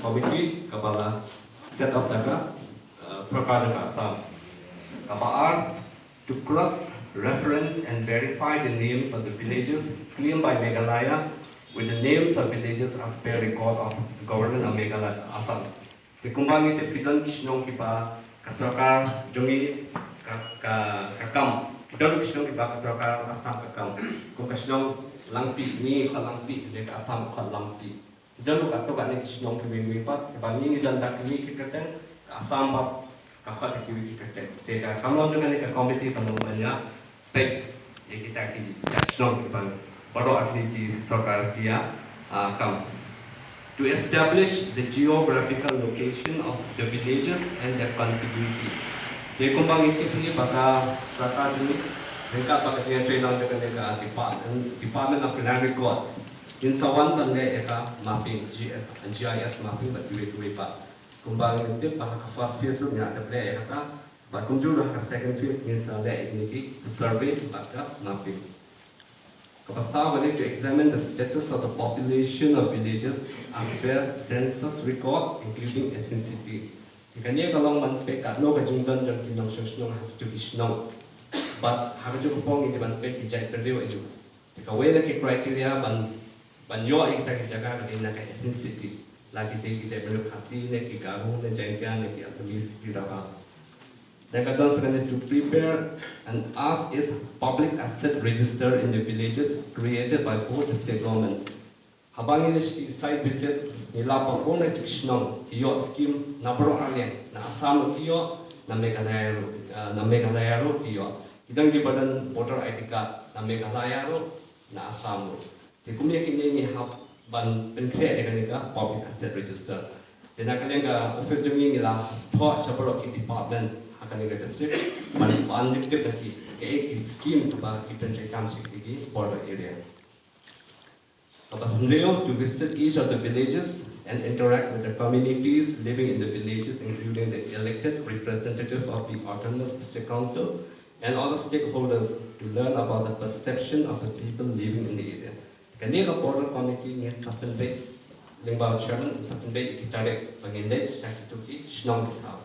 committee kapala set up daga sarkar daga Assam. Kapar to cross-reference and verify the names of the villages claimed by Meghalaya with the names of villages as per record of the government of Meghalaya, Assam. The kumbang ite pidan kisnong kipa kasarkar jongi kakam pidan kisnong kipa kasarkar Assam kakam kung kisnong langpi ni kalangpi je Assam kalangpi pidan lu kato kane kisnong kiwi pat kipa ni dan dak kiwi kikaten Assam pat kakak kiwi kikaten jika kamlam dengan ni komite tanumanya baik ya kita kisnong kipa baru aktiviti sarkar kia kam to establish the geographical location of the villages and their contiguity. Jadi kumbang itu ni baka sarkar ini mereka baka dia trainer dengan Department of Land Records. Insawan dan mereka mapping GIS mapping berdua pak. Kumbang itu baka first phase tu ni ada mereka bak kunjung dah second phase ni sahaja ini survey baka mapping. Kapasa wanted to examine the status of the population of villages as per census record, including ethnicity. Ikanya kalau manpe katno kajundan dan kinong sosnong hatu isnong, but hatu kupong itu manpe kijai perlu itu. Ikawe lagi criteria banyo ikta kijaga lagi nak ethnicity. Lagi dia kijai perlu kasih lagi garu lagi jengkian lagi asamis kiraga. Then to prepare an as is public asset register in the villages created by both the state government. Habang ini site visit nila pagkona kisnong kiyo scheme na bro alien na Assam kiyo na Meghalaya ro kiyo. Idang gibadan voter ID card na Meghalaya ro na Assam ro. Jadi kumya kini ni ban pencreate dengan nika public asset register. Jadi nak kalian office jengi nila thought sabro ki department akan district manjiktif lagi ke scheme tu bah kita cakap sikit border area. To visit each of the villages and interact with the communities living in the villages, including the elected representatives of the autonomous district council and other stakeholders, to learn about the perception of the people living in the area. Kini ke border committee ni sahaja baik, lembah chairman sahaja baik kita dek pengindai sakit tu ki senang kita.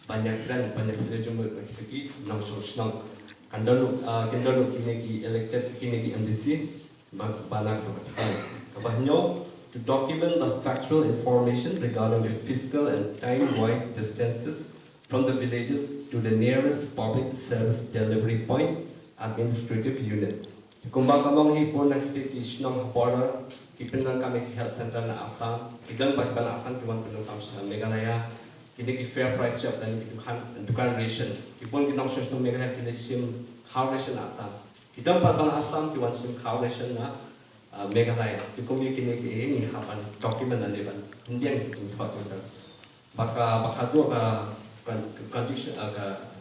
Banyak bila jumpa kita nang senang. Kendal kini elected kini MDC banyak berkaitan. Kebanyakan to document the factual information regarding the physical and time-wise distances from the villages to the nearest public service delivery point administrative unit. Kumbang kalong hipon nak kita senang border kipenang kami health center na Assam. Kita bahkan Assam cuma penuh kamsa Meghalaya. Kini ki fair price shop dan dukan ration. Kipun kinong sosno Meghalaya kini sim cow ration Assam. Kita pada Assam kiwan sim cow ration na Meghalaya. Cukup kini ni hapan dokumen dan leban. Indian kita buat tu. Baka dua condition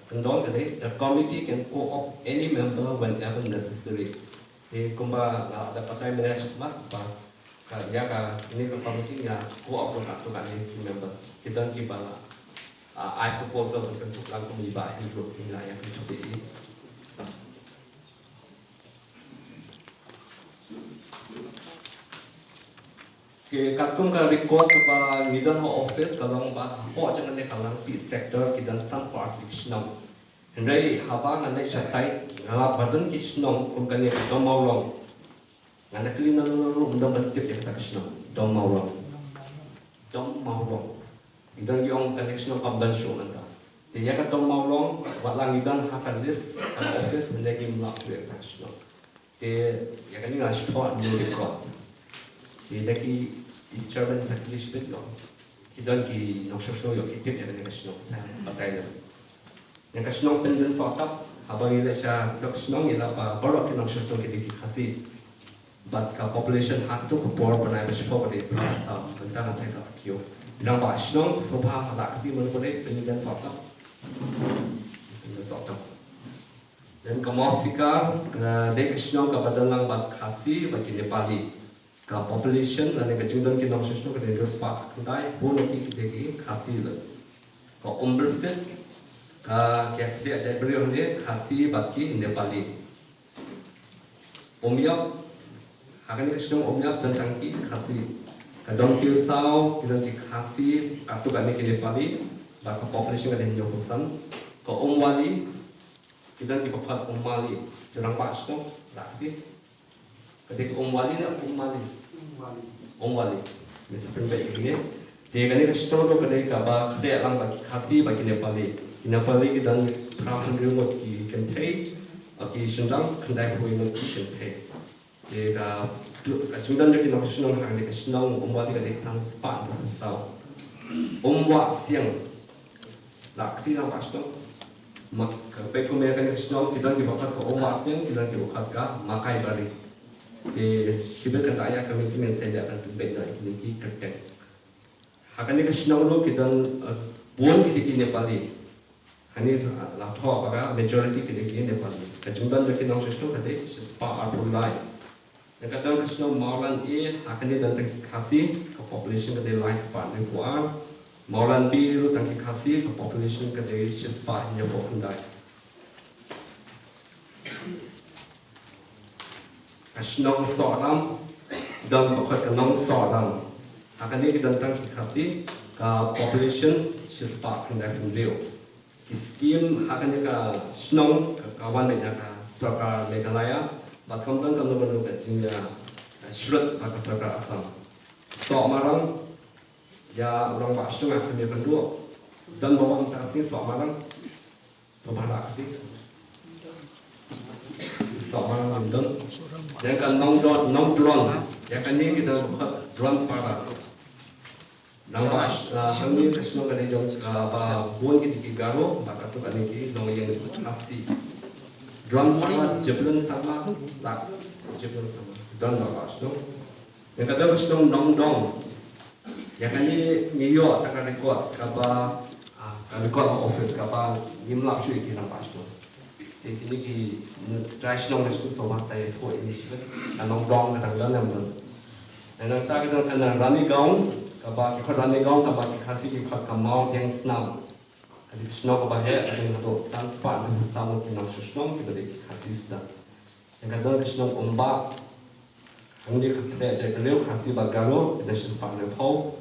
kendong kali. The committee can co-opt any member whenever necessary. Di kumba ada pasal management mak ya ini committee ya co-opt tu kan ni member. Kita kibala. I proposal untuk langkah melibat hidup nilai yang cukup ini. Katung ka record kepada Nidan Office kalau bah ho jangan le kalang pi sector kita sang part kisnong. Hendai habang anda sasai ngala badan kisnong kumkani dom maulong. Ngana kelina nuru undang bertip yang tak kisnong dom maulong. Idang yung connection of dan show nanta. Tiya ka tong maulong walang idang hakan list ang office lagi mulak to connection. Ti ya kan nga store new records. Ti lagi is chairman sa English bit no. Idang ki no show yo ki tip ya connection sa patay na. Yang connection pendant sort up habang ila siya connection ila pa baro ki no show ki kasi. But ka population hat to bor panay ba siya pa di prasta kanta na tayo kiyo. Bilang bahasnong sopa halak di mana boleh penjualan sorta, dan kemusika dek senong kepada lang bat kasi bagi Nepali, ke population dan kejungan kita maksudnya ke daerah sepak kendai pun lagi dek kasi le, ke umberset ke dia jadi beliau ni kasi bagi Nepali, umyap, akan kita senong umyap tentang kasi Kadang Tilsau, kita di Khasi, atau kami di Nepali, maka population kita hanya Husan. Ke Wali, kita di Bakat Wali, jarang pas tu, lagi. Ketika Wali nak Wali, mesti perbaiki ini. Dia kan ini store tu ketika bah dia lang bagi Khasi bagi Nepali. Nepali kita perahu remote ki kentai, ki sendang kendai remote ki kentai. Dia 중단 적인 없이는 하는데 신앙 엄마디가 내상 스파 싸우 엄마 시ang 낙티나 가시도 막 백구메가 신앙 기단 기박한 엄마 시ang 기단 기박한가 마카이 바리 제 시베 간다야 그러면 기면 세자가 bed나 이기 그때 하간이가 신앙으로 기단 본 기기 네팔리 아니 라토 아바가 메조리티 기기 네팔리 그 중단 적인 없이도 그때 스파 아르라이 yang kata Krishna Maulan A akan dia tentang Khasi ke population ke dia lifespan dia kuat Maulan B lu tentang Khasi ke population ke dia shispa hanya berhendai Krishna seorang dan bukan kenal seorang akan dia tentang Khasi ke population shispa hendak beliau skim akan dia ke Krishna ke kawan dia ke Sarkar Meghalaya Batam kan kalau baru kecilnya surat akan serta asam. Seorang ya orang Basung akan dia kedua dan bawa kasih seorang sebarang kasih. Seorang dan yang kan nong drone yang kan ini kita buat drone para. Nang Bas kami kesini kan dia jom apa buat kita garo maka tu kan ini nong yang kasih. Drum sama, jeblan sama, tak jeblan sama. Drum bagus tu. Yang kata macam dong. Yang ini New tak record, kapa record office kapa nimlak cuy kira pas tu. Jadi ini ki tradisional itu sama saya tu ini sih. Dong kadang-kadang nampak. Dan tak kita kena running gown, kapa kita running gown kapa kita kasih kita kamau yang senam. Jadi Krishna ko bahaya ada satu transpan yang bersama dengan Krishna kita dikasih sudah. Yang kedua Krishna ombak, yang dia kita jadi beliau kasih bagalo kita sispan lepau,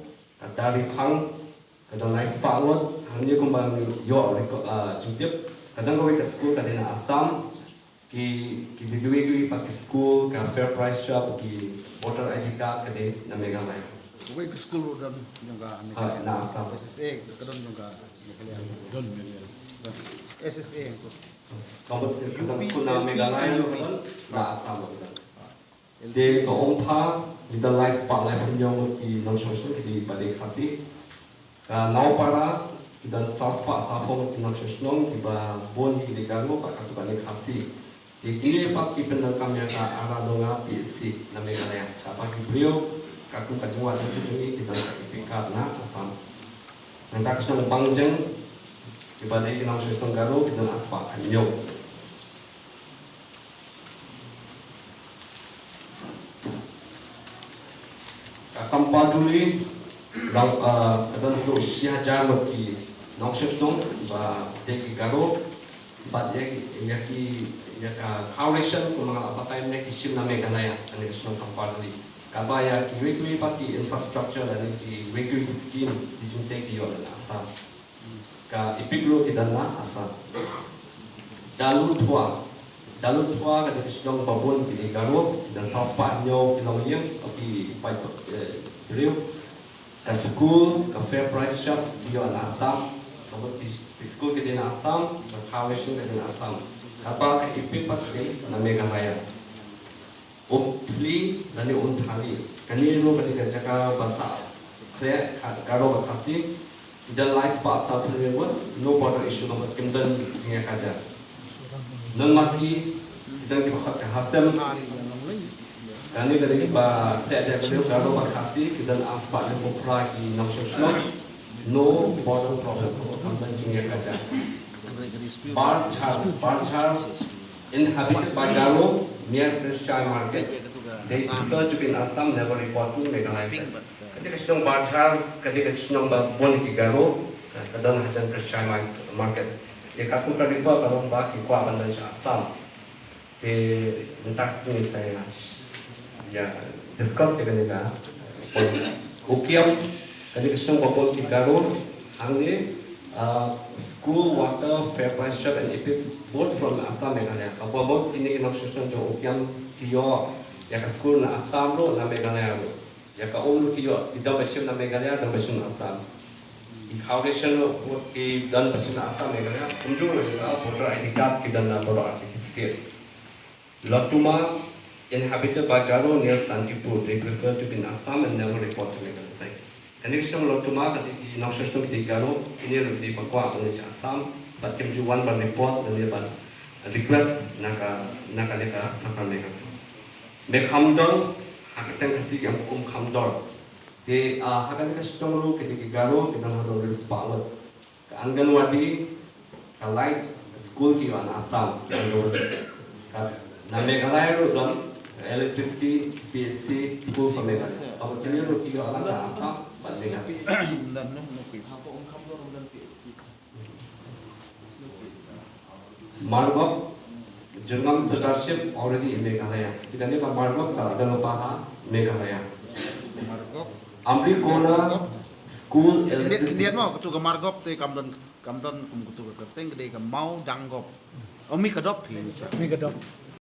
dari pang, kadang naik separuh, yang dia kembali yo lekuk jutip, kadang kau ke school kadang Assam, ki degree pakai school, ke fair price shop, ki voter ID card kadang namanya lain. Kau ke school dan juga Assam. SSA kadang juga don SSA itu. Kalau kita sekolah nama Meghalaya itu kan Assam kita. Jadi kalau ompa kita live spotlight punya di non-social kita pada kasih. Now para kita south spot sapong di non-social kita bon di garu pak kita pada kasih. Jadi ini pak kita penangkam yang arah donga PC nama Meghalaya. Apa beliau kaku kacung wajib tu kita ikat na Assam. Nanti kita panjang ibadah kita langsung tenggaru kita aspak hanyau. Kampa dulu, kita nak usia jauh lagi langsung tong, bah deki garu, bah yaki coalition kumang apa time nak isim nama Meghalaya, ane kita kampa dulu. Kabaya kiwi pati infrastructure dan di regulatory scheme dijuntai di oleh Assam. Ka ipiklo kita na Assam. Dalu tua kada kisdong babon di Garo dan Southpahnyo kilongnya oki pai beliau ka school ka fair price shop di oleh Assam. Kabut di school kita na Assam, ka coalition kita na Assam. Kapa ka ipik pati na Meghalaya. Tuli dan Thali. Kini lu ketika cakap bahasa saya kalau berkasih dan live bahasa tersebut no border issue nomor kimdan tinggal kaja. Nengmati dan kita hasil. Kini ketika bah saya cakap kalau berkasih dan aspak yang berperak di nasional no border problem kimdan tinggal kaja. Barchar inhabited by Garo near Christian market. They prefer to be in Assam, never report to Meghalaya. Ketika sedang Barchar, ketika sedang bon di Garo, kadang hajan Christian market. Jika aku terlibat kalau bagi kuat bandar Assam, di entah ini saya ya discuss dengan Ukiam Kadikasham Popol Kikaro Hangi School Water Fair Price Shop and Epic both from Assam Meghalaya. Kapwa both ini instruction jo Ukiam Kiyo Yaka school na Assam lo na Meghalaya lo. Yaka Omlu Kiyo Idam Bashim na Meghalaya Dam Bashim na Assam. I foundation lo I Dan Bashim na Assam Meghalaya. Umju lo yaka voter ID card ki dan na boro artificial. Lotuma inhabited by Garo near Santipur. They prefer to be in Assam and never report to Meghalaya. The next time Lotuma kati inauguration kati Garo ini di Bakwa oleh Assam. But Kim Ju one by report dan dia ban request naka leka sakar Meghalaya. Meghamdol hakateng kasi yang Khamdol. Di hakan kasi tongro kati Garo kita harus respond. Ka Anganwadi ka light school ki an Assam na Meghalaya ro don electricity PSC school for Meghalaya. Apa kini ro ki alam na Assam ban Meghalaya. Dan no fix. Margop Jurgam Starship already in Meghalaya. Kita ni Margop sa Danopaha Meghalaya. Margop. Amri Kona school Indian electricity. mau kutu ke Margop tu Kamdon kutu ke Kerteng gede ke mau Danggop. Oh mi kadop hi. Mi gadop.